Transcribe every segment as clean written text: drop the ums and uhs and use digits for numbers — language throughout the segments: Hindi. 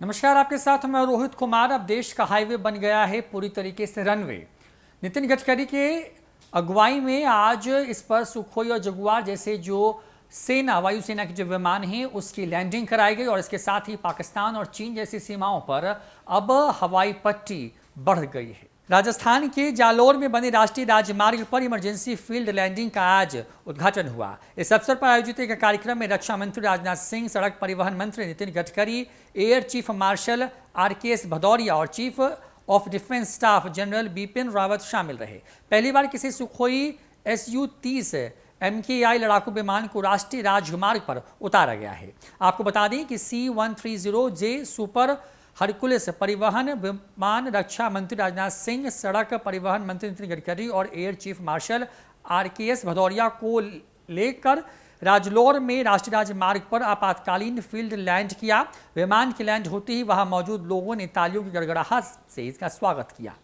नमस्कार, आपके साथ मैं रोहित कुमार। अब देश का हाईवे बन गया है पूरी तरीके से रनवे। नितिन गडकरी के अगुवाई में आज इस पर सुखोई और जगुआर जैसे जो वायुसेना के जो विमान हैं उसकी लैंडिंग कराई गई और इसके साथ ही पाकिस्तान और चीन जैसी सीमाओं पर अब हवाई पट्टी बढ़ गई है। राजस्थान के जालोर में बने राष्ट्रीय राजमार्ग पर इमरजेंसी फील्ड लैंडिंग का आज उद्घाटन हुआ। इस अवसर पर आयोजित एक कार्यक्रम में रक्षा मंत्री राजनाथ सिंह, सड़क परिवहन मंत्री Nitin Gadkari, air chief marshal RKS Bhadauria और chief of defence staff general Bipin Rawat शामिल रहे। पहली बार किसी सुखोई Su-30 MKI लड़ाकू विमान को राष्ट्रीय राजमार्ग पर उतारा गया है। आपको बता दें कि C-130J सुपर हरकुलिस परिवहन विमान रक्षा मंत्री राजनाथ सिंह, सड़क परिवहन मंत्री नितिन गडकरी और air chief marshal RKS Bhadauria को लेकर राजलोर में राष्ट्रीय राजमार्ग पर आपातकालीन फील्ड लैंड किया। विमान के लैंड होते ही वहां मौजूद लोगों ने तालियों की गड़गड़ाहट से इसका स्वागत किया।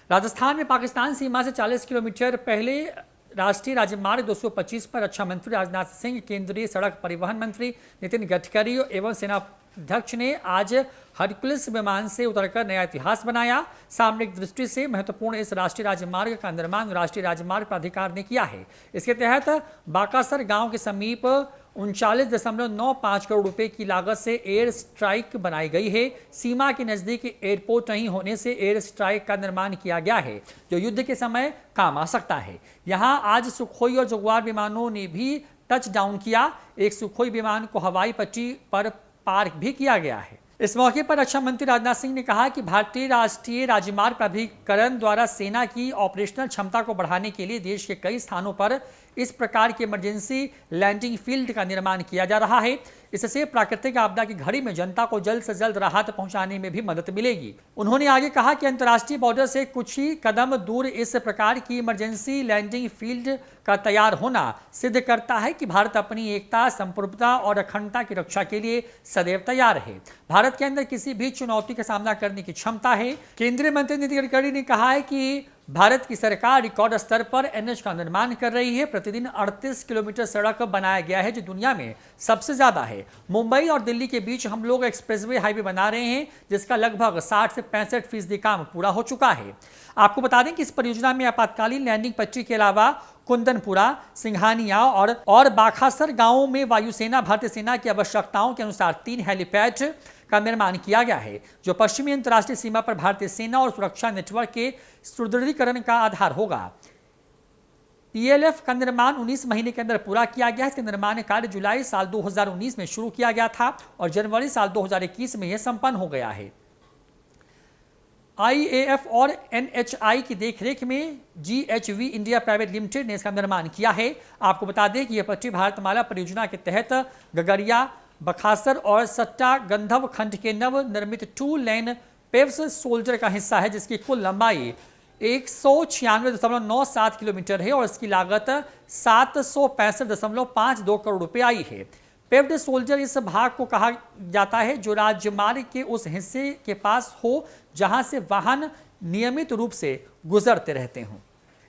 राजस्थान में पाकिस्तान सीमा से 40 किलोमीटर पहले राष्ट्रीय राजमार्ग 225 पर रक्षा मंत्री राजनाथ सिंह, केंद्रीय सड़क परिवहन मंत्री नितिन गडकरी एवं सेना अध्यक्ष ने आज हरकुलिस विमान से उतरकर नया इतिहास बनाया। सामरिक दृष्टि से महत्वपूर्ण इस राष्ट्रीय राजमार्ग का निर्माण राष्ट्रीय राजमार्ग प्राधिकार ने किया है। इसके तहत बाकासर गांव के समीप 39.95 करोड़ रुपए की लागत से एयर स्ट्राइक बनाई गई है। सीमा के नजदीक एयरपोर्ट नहीं होने से एयर स्ट्राइक का निर्माण किया गया है जो युद्ध के समय काम आ सकता है। यहां आज सुखोई और जगुआर विमानों ने भी टच डाउन किया। एक सुखोई विमान को हवाई पट्टी पर पार्क भी किया गया है। इस मौके पर रक्षा मंत्री राजनाथ सिंह ने कहा कि भारतीय राष्ट्रीय राजमार्ग प्राधिकरण द्वारा सेना की ऑपरेशनल क्षमता को बढ़ाने के लिए देश के कई स्थानों पर इस प्रकार की इमरजेंसी लैंडिंग फील्ड का निर्माण किया जा रहा है। इससे प्राकृतिक आपदा की घड़ी में जनता को जल्द से जल्द राहत पहुंचाने में भी मदद मिलेगी। उन्होंने आगे कहा कि अंतर्राष्ट्रीय बॉर्डर से कुछ ही कदम दूर इस प्रकार की इमरजेंसी लैंडिंग फील्ड का तैयार होना सिद्ध करता है कि भारत अपनी एकता, संप्रभुता और अखंडता की रक्षा के लिए सदैव तैयार है। भारत के अंदर किसी भी चुनौती का सामना करने की क्षमता है। केंद्रीय मंत्री नितिन गडकरी ने कहा है कि भारत की सरकार रिकॉर्ड स्तर पर NH का निर्माण कर रही है। प्रतिदिन 38 किलोमीटर सड़क बनाया गया है जो दुनिया में सबसे ज्यादा है। मुंबई और दिल्ली के बीच हम लोग एक्सप्रेसवे हाईवे बना रहे हैं जिसका लगभग 60 से 65% काम पूरा हो चुका है। आपको बता दें कि इस परियोजना में आपातकालीन लैंडिंग पट्टी के अलावा कुंदनपुरा, सिंघानिया और बाखासर गांवों में वायुसेना, भारतीय सेना की आवश्यकताओं के अनुसार 3 हेलीपैड का निर्माण किया गया है जो पश्चिमी अंतर्राष्ट्रीय सीमा पर भारतीय सेना और सुरक्षा नेटवर्क के सुदृढ़ीकरण का आधार होगा। ELF का निर्माण 19 महीने के अंदर पूरा किया गया। इसका निर्माण कार्य जुलाई साल 2019 में शुरू किया गया था और जनवरी साल 2021 में यह संपन्न हो गया है। IAF और NHI की देखरेख में GHV इंडिया प्राइवेट लिमिटेड ने इसका निर्माण किया है। आपको बता दें कि यह पट्टी भारतमाला परियोजना के तहत गगरिया, बखासर और सट्टा गंधव खंड के नव निर्मित 2 लेन पेव्स सोल्जर का हिस्सा है जिसकी कुल लंबाई 196.97 किलोमीटर है और इसकी लागत 765.52 करोड़ रुपए आई है। पेव्ड सोल्जर इस भाग को कहा जाता है जो राजमार्ग के उस हिस्से के पास हो जहां से वाहन नियमित रूप से गुजरते रहते हों।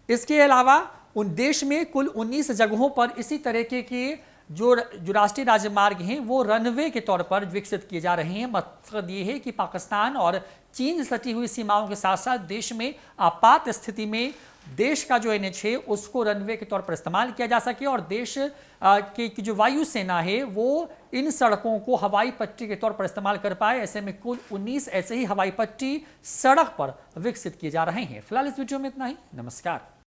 इसके अलावा उन देश में कुल 19 जगहों पर इसी तरीके के जो राष्ट्रीय राजमार्ग हैं वो रनवे के तौर पर विकसित किए जा रहे हैं। मकसद ये है कि पाकिस्तान और चीन सटी हुई सीमाओं के साथ साथ देश में आपात स्थिति में देश का जो NH है उसको रनवे के तौर पर इस्तेमाल किया जा सके और देश की जो वायुसेना है वो इन सड़कों को हवाई पट्टी के तौर पर इस्तेमाल कर पाए। ऐसे में कुल 19 ऐसे ही हवाई पट्टी सड़क पर विकसित किए जा रहे हैं। फिलहाल इस वीडियो में इतना ही। नमस्कार।